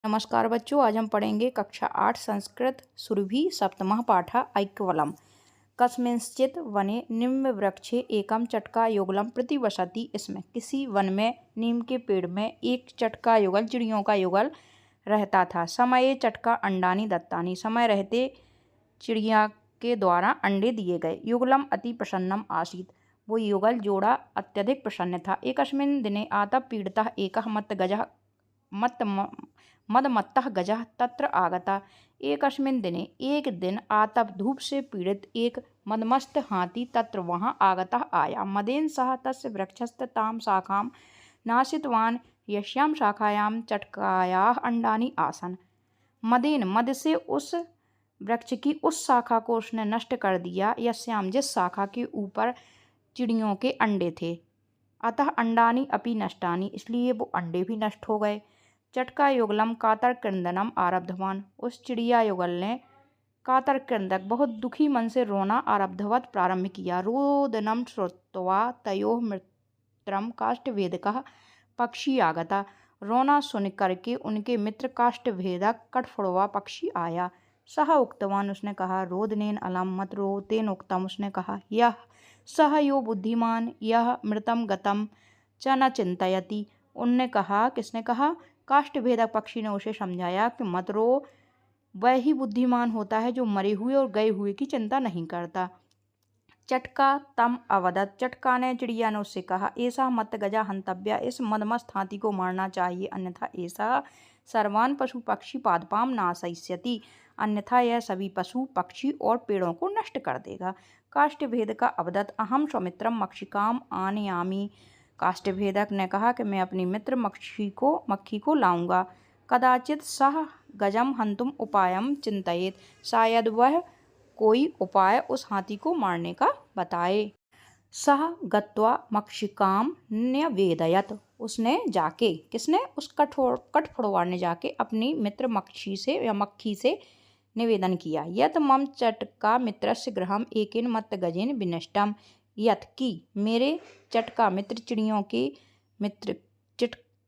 नमस्कार बच्चों, आज हम पढ़ेंगे कक्षा 8 संस्कृत सुरभि सप्तमः पाठः ऐक्यवलम। कस्मिंश्चित् वने निम्बवृक्षे एकं चटकायुगलं प्रतिवसति स्म। किसी वन में नीम के पेड़ में एक चटका युगल चिड़ियों का युगल रहता था। समये चटका अंडानी दत्तानी, समय रहते चिड़िया के द्वारा अंडे दिए गए। युगलम अति प्रसन्नम आसीत्, वो युगल जोड़ा अत्यधिक प्रसन्न था। एकस्मिन् दिने आतप पीडितः एकः मदमत्तः गजः तत्र आगता। एकस्मिन् दिने एक दिन आतप धूप से पीड़ित एक मदमस्त हाथी तत्र वहाँ आगतः आया। मदेन सह तस्य वृक्षस्य तां शाखां नाशितवान् यस्यां शाखायां चटकायाः अंडानि आसन्। मदेन, मद से उस वृक्ष की उस शाखा को उसने नष्ट कर दिया यस्याम, जिस शाखा के ऊपर चिड़ियों के अंडे थे। अतः अंडानी अपि नष्टानी, इसलिए वो अंडे भी नष्ट हो गए। चटका युगलम कातर क्रंदनम आरब्धवान, उस चिड़िया युगल ने कातर क्रंदक बहुत दुखी मन से रोना आरब्धवत प्रारंभ किया। रोदनम श्रुत्वा तयोः मित्रम काष्ठभेदकः पक्षी आगता, रोना सुन करके उनके मित्र काष्ठभेदक कठफोड़वा पक्षी आया। सह उक्तवान, उसने कहा, रोदनेन अलम, मत रो। तेन उक्तम, उसने कहा, यह सह यो बुद्धिमान यह मृतम गतम च न चिंतयति। उनने कहा, किसने कहा? काष्ठभेदक पक्षी ने उसे समझाया कि मत रो, वह ही बुद्धिमान होता है जो मरे हुए और गए हुए की चिंता नहीं करता। चटका तम अवदत, चटका ने, चिड़िया ने उससे कहा, ऐसा मत गजा हंतव्या, इस मदमस्त हाथी को मारना चाहिए, अन्यथा ऐसा सर्वान पशु पक्षी पादपाम नाशयिष्यति, अन्यथा यह सभी पशु पक्षी और पेड़ों को नष्ट कर देगा। काष्ठभेद का अवदत अहम स्वमित्रम मक्षिकाम आनयामी, काष्ठभेदक ने कहा कि मैं अपनी मित्र मक्खी को लाऊंगा। कदाचित सह गजम हंतुम उपायम चिंतयेत, शायद वह कोई उपाय उस हाथी को मारने का बताए। सह गत्वा मक्षिकाम न्यवेदयत, उसने जाके, किसने? उस कठफोड़वा ने जाके अपनी मित्र मक्खी से निवेदन किया। यत मम चटका मित्रस्य गृहम एकेन मत्त गजेन विनष्टम, यत की मेरे चटका मित्र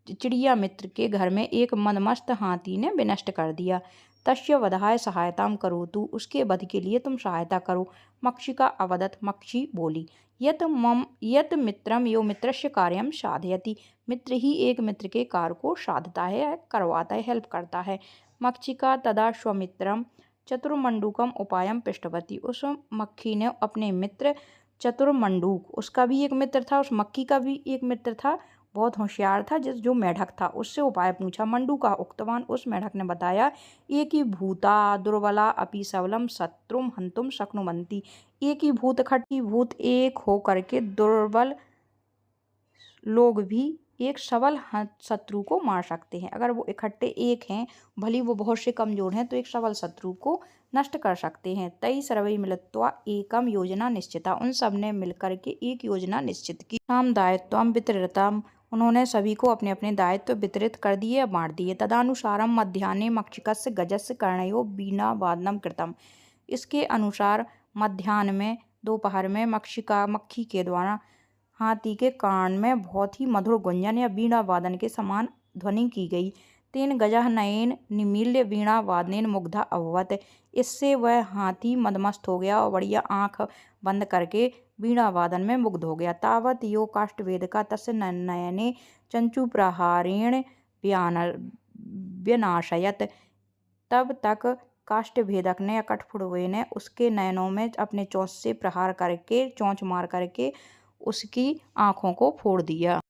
चिड़िया मित्र के घर में एक मदमस्त हाथी ने विनष्ट कर दिया। तस्य वधाय सहायताम करोतु, उसके वध के लिए तुम सहायता करो। मक्षिका अवदत, मक्षी बोली, यत मित्रम यो मित्रस्य कार्यम साधयति, मित्र ही एक मित्र के कार्य को साधता है, करवाता है, हेल्प करता है। मक्षिका तदा स्वमित्रम चतुर्मंडूकम उपायम पृष्ठवती, उस मक्खी ने अपने मित्र चतुर्मंडूक, उसका भी एक मित्र था, उस मक्खी का भी एक मित्र था, बहुत होशियार था, जो मेढक था, उससे उपाय पूछा। मंडूका उक्तवान, उस मेढक ने बताया, एक ही भूता दुर्बला अपि सबलम शत्रुम हंतुम शक्नुवन्ति, एक ही भूत, खट्टी भूत एक हो करके दुर्बल लोग भी एक सबल शत्रु को मार सकते हैं। अगर वो इकट्ठे एक हैं, भली वो बहुत से कमजोर हैं, तो एक सबल शत्रु को नष्ट कर सकते हैं। तई सर्वै मिलित्वा एकम योजना निश्चिता, उन सब ने मिलकर के एक योजना निश्चित की। ताम दायित्वम वितरितम, उन्होंने सभी को अपने अपने दायित्व वितरित कर दिए, बांट दिए। तदानुसारम मध्याह्ने मक्षिकस्य गजस्य कर्णयो वीणावादनम कृतम, इसके अनुसार मध्याह्न में, दोपहर में मक्खी के द्वारा हाथी के कान में बहुत ही मधुर गुंजन या वीणा वादन के समान ध्वनि की गई। तेन गजः नयेन निमील्य वीणा वादनेन मुग्धा अभवत, इससे वह हाथी मदमस्त हो गया और बढ़िया आंख बंद करके वीणा वादन में मुग्ध हो गया। तावत यो काष्ठभेदका तस्य नयने चंचू प्रहारेण व्यनाशयत, तब तक काष्ठभेदक ने या कठफोड़वे ने उसके नयनों में अपने चोंच से चोंच मार करके उसकी आँखों को फोड़ दिया।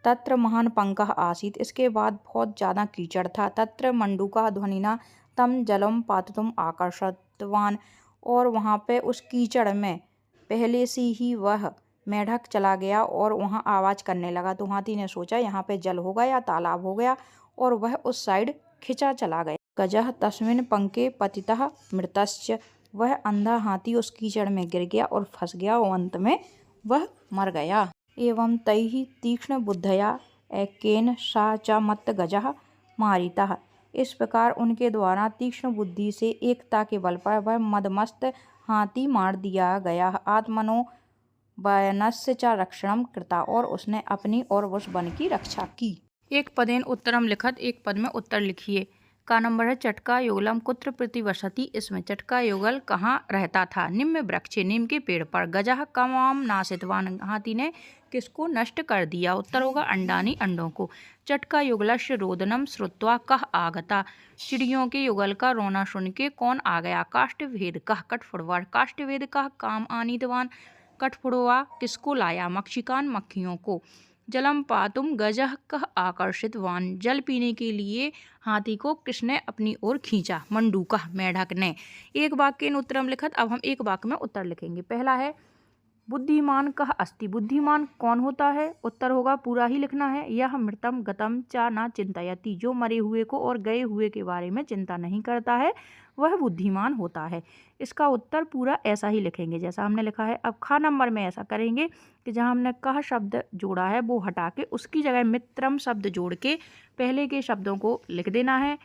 तत्र महान पंकः आसीत्, इसके बाद बहुत ज़्यादा कीचड़ था। तत्र मंडूकः ध्वनिना तम जलम पातुम आकर्षतवान, और वहाँ पे उस कीचड़ में पहले से ही वह मेढक चला गया और वहाँ आवाज़ करने लगा। तो हाथी ने सोचा यहाँ पे जल होगा या तालाब हो गया, और वह उस साइड खिंचा चला गया। गजः तस्मिन् पंके पतितः मृतश्च, वह अंधा हाथी उस कीचड़ में गिर गया और फंस गया और अंत में वह मर गया। एवं तैः तीक्ष्ण बुद्धया एकेन सा च मत्त गजः मारितः, इस प्रकार उनके द्वारा तीक्ष्ण बुद्धि से एकता के बल पर वह मदमस्त हाथी मार दिया गया। आत्मनो वनस्य च रक्षणम कृता, और उसने अपनी और उस वन की रक्षा की। एक पदेन उत्तरम लिखत, एक पद में उत्तर लिखिए। का नंबर है चटका युगलम कुत्र प्रतिवसति। इसमें चटका युगल कहाँ रहता था? निम्न वृक्षे, नीम के पेड़ पर। गजह कमाम नासितवान, हाथी ने किसको नष्ट कर दिया? उत्तर होगा अंडानी, अंडों को। चटका युगलस्य रोदनम श्रुत्वा कह आगता। चिड़ियों के युगल का रोना सुन के कौन आ गया? काष्ठभेद कह कठफोड़वा। काष्ठभेद कह काम आनीतवान। कठफोड़वा किसको लाया? मक्षिकान, मक्खियों को। जलम पातुम गजह कह आकर्षितवान। जल पीने के लिए हाथी को किसने अपनी ओर खींचा? मंडूका, मेढक ने। एक वाक्य इन उत्तरम लिखत। अब हम एक वाक्य में उत्तर लिखेंगे। पहला है बुद्धिमान कह अस्ति। बुद्धिमान कौन होता है? उत्तर होगा पूरा ही लिखना है। यह मृतम गतम चा न चिंतयति। जो मरे हुए को और गए हुए के बारे में चिंता नहीं करता है वह बुद्धिमान होता है। इसका उत्तर पूरा ऐसा ही लिखेंगे जैसा हमने लिखा है। अब खा नंबर में ऐसा करेंगे कि जहाँ हमने कह शब्द जोड़ा है वो हटा के उसकी जगह मित्रम शब्द जोड़ के पहले के शब्दों को लिख देना है।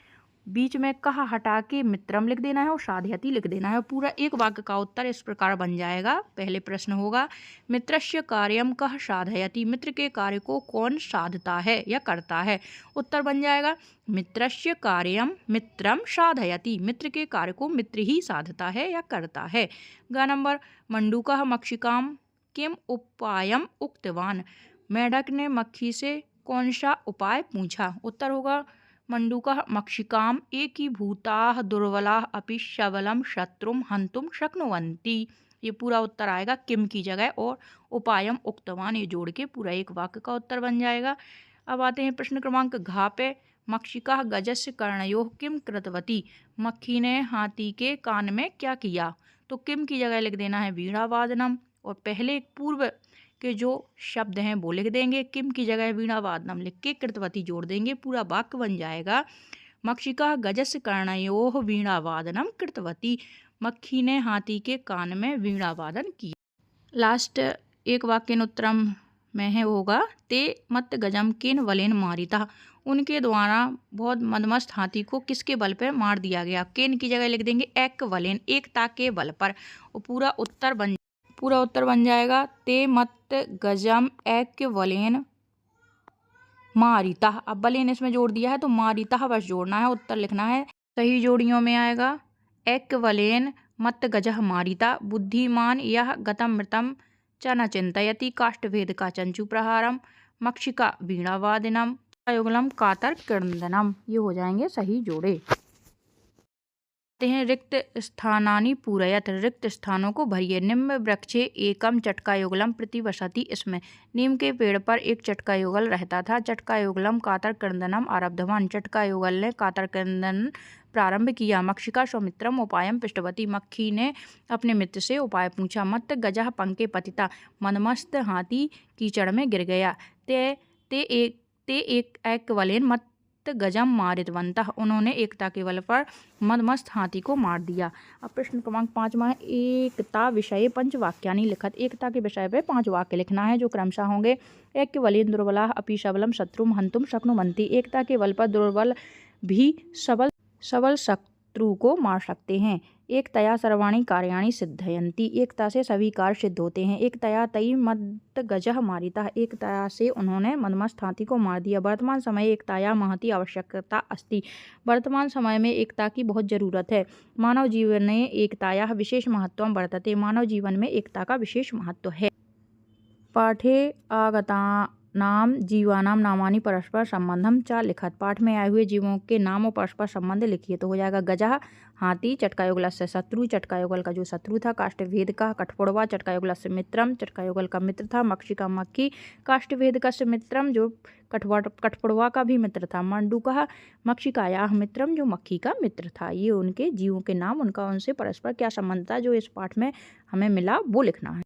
बीच में कह हटा के मित्रम लिख देना है और साधयति लिख देना है। पूरा एक वाक्य का उत्तर इस प्रकार बन जाएगा। पहले प्रश्न होगा मित्रस्य कार्यम कह साधयति। मित्र के कार्य को कौन साधता है या करता है? उत्तर बन जाएगा मित्रस्य कार्यम मित्रम साधयति। मित्र के कार्य को मित्र ही साधता है या करता है। ग नंबर मंडूकः मक्षिकाम किम उपायम उक्तवान। मेढक ने मक्खी से कौन सा उपाय पूछा? उत्तर होगा मंडूकः मक्षिकाम एकीभूताः दुर्बलाः अपि सबलम शत्रुम हंतुम शक्नुवन्ति। ये पूरा उत्तर आएगा किम की जगह और उपायम उक्तवान ये जोड़ के पूरा एक वाक्य का उत्तर बन जाएगा। अब आते हैं प्रश्न क्रमांक घ पे। मक्षिका गजस्य कर्णयोः किम कृतवती। मक्खी ने हाथी के कान में क्या किया? तो किम की जगह लिख देना है वीणावादनम और पहले पूर्व के जो शब्द हैं वो लिख देंगे। किम की जगह वीणावादनम लिख के कृतवती जोड़ देंगे। पूरा वाक्य बन जाएगा मक्षिका गजस्य कर्णयोः वीणावादनम कृतवती। मक्खी ने हाथी के कान में वीणावादन किया। लास्ट एक वाक्य उत्तरम में है होगा ते मत गजम केन वलेन मारिता। उनके द्वारा बहुत मदमस्त हाथी को किसके बल पर मार दिया गया? केन की जगह लिख देंगे एक वलेन, एकता के बल पर। और पूरा उत्तर बन जाएगा ते मत गजम एक वलेन मारिता। अब वलेन इसमें जोड़ दिया है तो मारिता बस जोड़ना है, उत्तर लिखना है। सही जोड़ियों में आएगा एक वलेन मत गजह मारिता। बुद्धिमान यह गतम मृतम च न चिंतयति। काष्ठभेद का चंचू प्रहारम। मक्षिका वीणावादिनम। युगलम कातर क्रंदनम। ये हो जाएंगे सही जोड़े। हैं रिक्त स्थानानि पूरयत। रिक्त स्थानों को भरिए। निम्न वृक्षे एकम चटका युगलम प्रतिवसति। इसमें नीम के पेड़ पर एक चटका युगल रहता था। चटका युगलम कातर क्रंदनम आरब्धवान। चटका युगल ने कातर क्रंदन प्रारंभ किया। मक्षिका सौमित्रम उपायम पृष्ठवती। मक्खी ने अपने मित्र से उपाय पूछा। मत गजह पंके पतिता। मनमस्त हाथी कीचड़ में गिर गया। ते एक वलेन मत गजम मारितवंतः। उन्होंने एकता के बल पर मदमस्त हाथी को मार दिया। अब प्रश्न क्रमांक 5 में एकता विषय पंचवाक्यानि लिखत। एकता के विषय पे 5 वाक्य लिखना है जो क्रमशः होंगे एक वलेन दुर्बलाः अपि सबलम शत्रुम हंतुम शक्नुवन्ति। एकता के बल पर दुर्बल भी सबल शत्रु को मार सकते हैं। एकतया सर्वाणि कार्याणि सिद्धयन्ति। एकता से सभी कार्य सिद्ध होते हैं। एकतया तई मद गजह मारिता। एकता से उन्होंने मदमस्त हाथी को मार दिया। वर्तमान समय एकताया महती आवश्यकता अस्ति। वर्तमान समय में एकता की बहुत जरूरत है। मानव जीवन में एकताया विशेष महत्व वर्तते। मानव जीवन में एकता का विशेष महत्व है। पाठे आगतानाम जीवानाम नामानि परस्पर संबंधम च लिखत। पाठ में आए हुए जीवों के नाम और परस्पर संबंध लिखिए। तो हो जाएगा गजह हाथी, चटका युगल से शत्रु, चटका युगल का जो शत्रु था। काष्ठभेद का कठफोड़वा, चटका युगल से मित्रम, चटका युगल का मित्र था। मक्षिका मक्खी, काष्ठभेद का से मित्रम जो कठफोड़वा का भी मित्र था। मंडूकः मक्षिकायाः मित्रम जो मक्खी का मित्र था। ये उनके जीवों के नाम, उनका उनसे परस्पर क्या संबंध था जो इस पाठ में हमें मिला वो लिखना है।